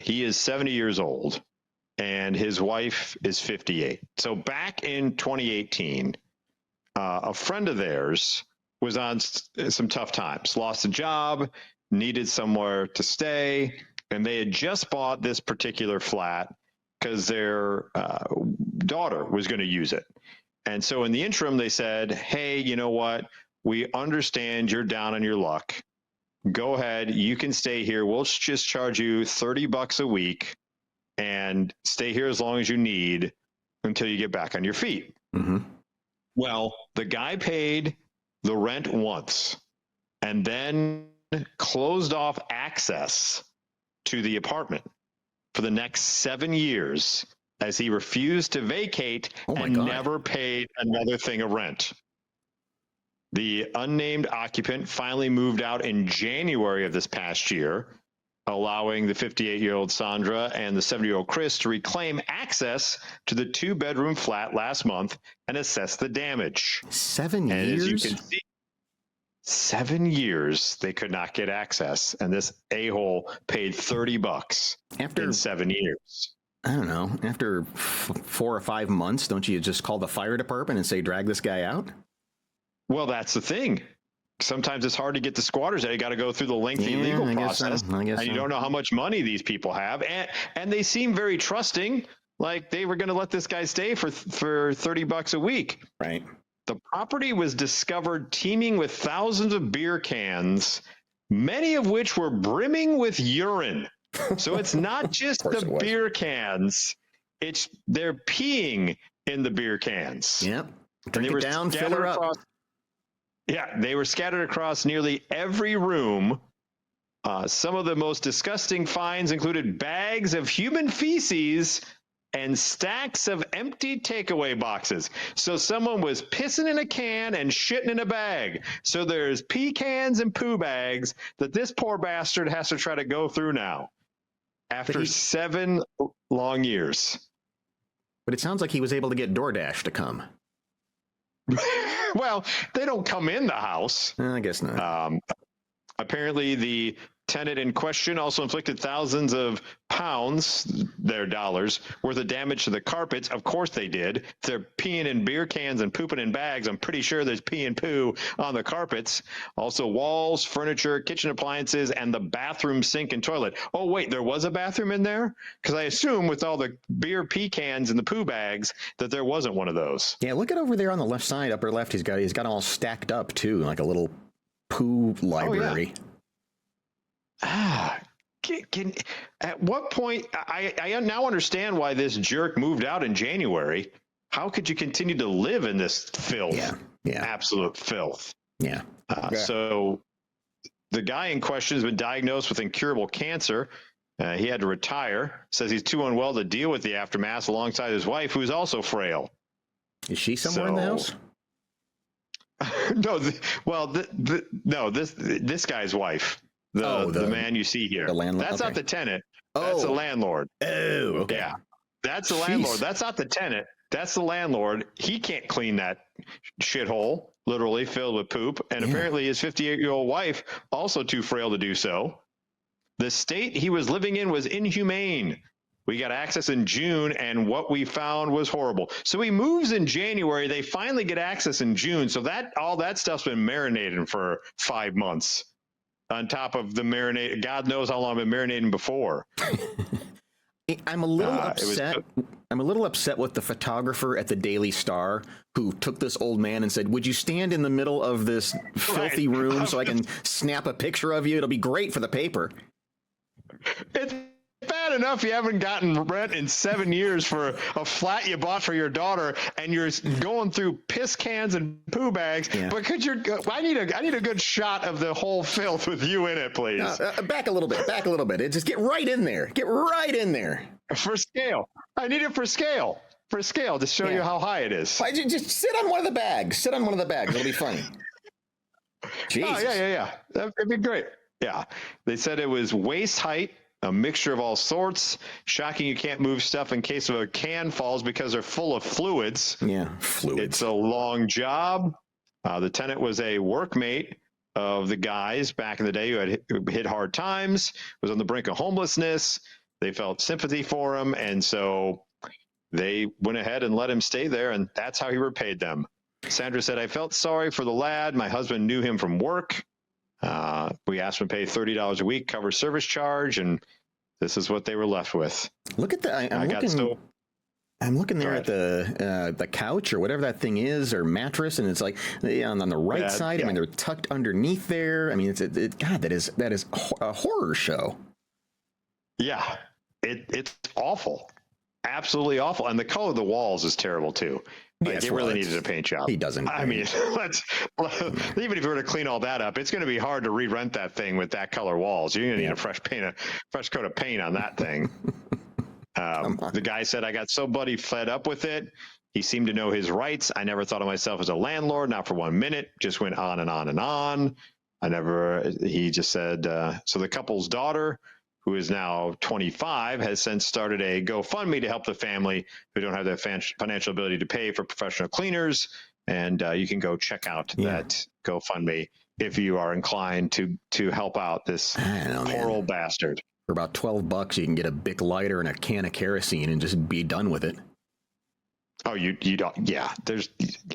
He is 70 years old, and his wife is 58. So back in 2018, a friend of theirs was on some tough times, lost a job, needed somewhere to stay, and they had just bought this particular flat because their daughter was going to use it. And so in the interim, they said, hey, you know what? We understand you're down on your luck. Go ahead. You can stay here. We'll just charge you $30 a week and stay here as long as you need until you get back on your feet. Mm-hmm. Well, the guy paid the rent once and then closed off access to the apartment for the next 7 years as he refused to vacate and never paid another thing of rent. The unnamed occupant finally moved out in January of this past year, allowing the 58-year-old Sandra and the 70-year-old Chris to reclaim access to the 2-bedroom flat last month and assess the damage. 7 years? And as you can see, 7 years they could not get access, and this a-hole paid $30 in 7 years. I don't know. After 4 or 5 months, don't you just call the fire department and say, drag this guy out? Well, that's the thing. Sometimes it's hard to get the squatters. They got to go through the lengthy legal process. And you don't know how much money these people have. And they seem very trusting, like they were going to let this guy stay for $30 a week. Right. The property was discovered teeming with thousands of beer cans, many of which were brimming with urine. So it's not just the beer cans. They're peeing in the beer cans. Yep. Drink it down, fill her up. Yeah, they were scattered across nearly every room. Some of the most disgusting finds included bags of human feces and stacks of empty takeaway boxes. So someone was pissing in a can and shitting in a bag. So there's pee cans and poo bags that this poor bastard has to try to go through now after 7 long years. But it sounds like he was able to get DoorDash to come. Well, they don't come in the house. I guess not. Apparently, the tenant in question also inflicted thousands of pounds, their dollars, worth of damage to the carpets. Of course they did. If they're peeing in beer cans and pooping in bags, I'm pretty sure there's pee and poo on the carpets. Also walls, furniture, kitchen appliances, and the bathroom sink and toilet. Oh, wait, there was a bathroom in there? Because I assume with all the beer pee cans and the poo bags that there wasn't one of those. Yeah, look at over there on the left side, upper left. He's got all stacked up, too, like a little poo library. Oh, yeah. At what point, I now understand why this jerk moved out in January. How could you continue to live in this filth? Yeah. Absolute filth. Yeah. So the guy in question has been diagnosed with incurable cancer. He had to retire. Says he's too unwell to deal with the aftermath alongside his wife, who's also frail. Is she somewhere in the house? No. This guy's wife. The man you see here. The landlord. That's not the tenant. That's the landlord. Oh, okay. Yeah. That's the landlord. That's not the tenant. That's the landlord. He can't clean that shithole, literally filled with poop. And apparently his 58-year-old wife, also too frail to do so. The state he was living in was inhumane. We got access in June, and what we found was horrible. So he moves in January. They finally get access in June. So all that stuff's been marinating for 5 months. On top of the marinade, God knows how long I've been marinating before. I'm a little upset. I'm a little upset with the photographer at the Daily Star who took this old man and said, "Would you stand in the middle of this filthy room so I can snap a picture of you? It'll be great for the paper." It's bad enough you haven't gotten rent in 7 years for a flat you bought for your daughter, and you're going through piss cans and poo bags. Yeah. But I need a good shot of the whole filth with you in it, please. Back a little bit. Just get right in there. For scale. I need it for scale. To show you how high it is. Just sit on one of the bags. It'll be funny. Jesus. Oh, yeah. That'd be great. Yeah. They said it was waist height, a mixture of all sorts. Shocking you can't move stuff in case of a can falls because they're full of fluids. Yeah, fluids. It's a long job. The tenant was a workmate of the guys back in the day who had hit hard times, was on the brink of homelessness. They felt sympathy for him, and so they went ahead and let him stay there, and that's how he repaid them. Sandra said, I felt sorry for the lad. My husband knew him from work. We asked him to pay $30 a week, cover service charge, and this is what they were left with. Look at that. I'm looking there at the couch or whatever that thing is, or mattress, and it's like on the right side. I mean, they're tucked underneath there. I mean, God, that is a horror show. Yeah, it's awful, absolutely awful, and the color of the walls is terrible too. Like, it really needed a paint job. He doesn't. I mean, even if you were to clean all that up, it's going to be hard to re-rent that thing with that color walls. You're going to need a fresh coat of paint on that thing. The guy said, I got so bloody fed up with it. He seemed to know his rights. I never thought of myself as a landlord, not for 1 minute. Just went on and on and on. He just said, so the couple's daughter, who is now 25, has since started a GoFundMe to help the family who don't have the financial ability to pay for professional cleaners. And you can go check out that GoFundMe if you are inclined to help out this poor old bastard. For about $12, you can get a Bic lighter and a can of kerosene and just be done with it. Oh, you don't. Yeah,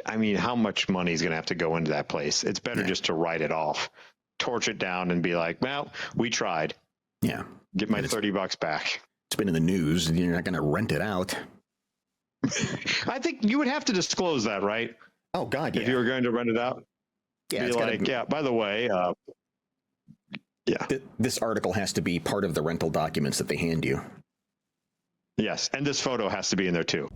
I mean, how much money is going to have to go into that place? It's better just to write it off, torch it down, and be like, well, we tried. Yeah. Get my $30 back. It's been in the news, and you're not going to rent it out. I think you would have to disclose that, right? Oh, God, yeah. If you were going to rent it out. Yeah. Be like, by the way, this article has to be part of the rental documents that they hand you. Yes, and this photo has to be in there, too.